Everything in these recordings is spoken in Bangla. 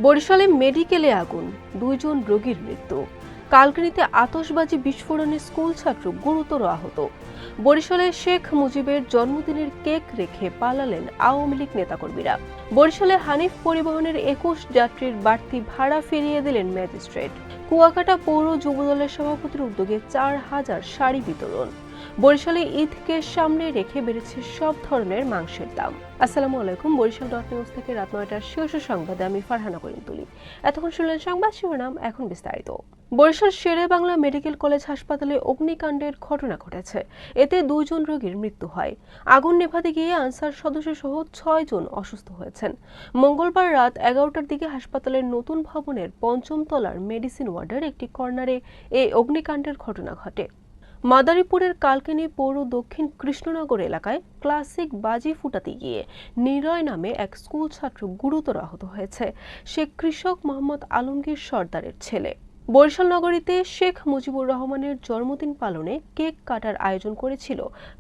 বরিশালে মেডিকেলে আগুন, 2 জন রোগীর মৃত্যু। কালকিনিতে আতশবাজি বিস্ফোরণে স্কুল ছাত্র গুরুতর আহত। বরিশালে শেখ মুজিবের জন্মদিনের কেক রেখে পালালেন আওয়ামী লীগ নেতাকর্মীরা। বরিশালে হানিফ পরিবহনের 21 যাত্রীর বাড়তি ভাড়া ফিরিয়ে দিলেন ম্যাজিস্ট্রেট। কুয়াকাটা পৌর যুবদলের সভাপতির উদ্যোগে 4000 শাড়ি বিতরণ। বরিশালে ঈদকে সামনে রেখে বেড়েছে সব ধরনের মাংসের দাম। আসসালামু আলাইকুম, বরিশাল নিউজ থেকে রাত 9টার শীর্ষ সংবাদে আমি ফারহানা করিম তুলি। এতক্ষণ শুনলেন সংবাদ শিরোনাম, এখন বিস্তারিত। বরিশাল শেরে বাংলা মেডিকেল কলেজ হাসপাতালে অগ্নিকাণ্ডের ঘটনা ঘটেছে। এতে 2 জন রোগীর মৃত্যু হয়। আগুন নেভাতে গিয়ে আনসার সদস্য সহ 6 জন অসুস্থ হয়েছেন। মঙ্গলবার রাত 11টার দিকে হাসপাতালের নতুন ভবনের 5ম তলার মেডিসিন ওয়ার্ডের একটি কর্নারে এই অগ্নিকাণ্ডের ঘটনা ঘটে। মাদারীপুরের কালকিনি পৌর দক্ষিণ কৃষ্ণনগর এলাকায় ক্লাসিক বাজি ফুটাতে গিয়ে নিরয় নামে এক স্কুল ছাত্র গুরুতর আহত হয়েছে। সে কৃষক মোহাম্মদ আলমগীর সর্দারের ছেলে। বরিশাল নগরীতে শেখ মুজিবুর রহমানের জন্মদিন পালনে কেক কাটার আয়োজন করেছিল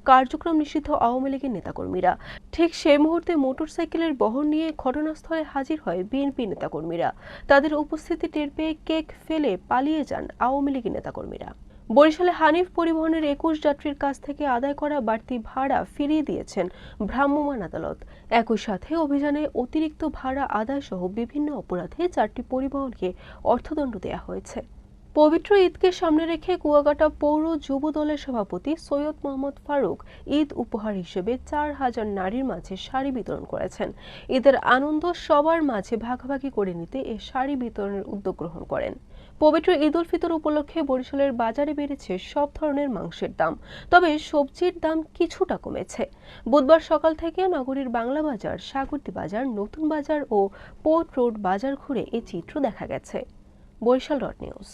কার্যক্রম নিষিদ্ধ আওয়ামী লীগের নেতাকর্মীরা। ঠিক সেই মুহূর্তে মোটরসাইকেলের বহর নিয়ে ঘটনাস্থলে হাজির হয় বিএনপি নেতাকর্মীরা। তাদের উপস্থিতি টের পেয়ে কেক ফেলে পালিয়ে যান আওয়ামী লীগের নেতাকর্মীরা। বরিশালে হানিফ পরিবহনের 21 যাত্রীর কাছ থেকে আদায় করা বাড়তি ভাড়া ফিরিয়ে দিয়েছেন ভ্রাম্যমাণ আদালত। একই সাথে অভিযানে অতিরিক্ত ভাড়া আদায় সহ বিভিন্ন অপরাধে 4টি পরিবহনকে অর্থদণ্ড দেওয়া হয়েছে। পবিত্র ঈদকে সামনে রেখে কুয়াকাটা পৌর যুব দলের সভাপতি সৈয়দ মোহাম্মদ ফারুক ঈদ উপহার হিসেবে 4000 নারীর মাঝে শাড়ি বিতরণ করেছেন। ঈদের আনন্দ সবার মাঝে ভাগাভাগি করে নিতে এ শাড়ি বিতরণের উদ্যোগ গ্রহণ করেন। পবিত্র ঈদ উল ফিতর উপলক্ষে বরিশালের বাজারে বেড়েছে সব ধরনের মাংসের দাম, তবে সবজির দাম কিছুটা কমেছে। বুধবার সকাল থেকে নগরীর বাংলা বাজার, সাগরদী বাজার, নতুন বাজার ও পোর্ট রোড বাজার ঘুরে এই চিত্র দেখা গেছে। বরিশাল নিউজ।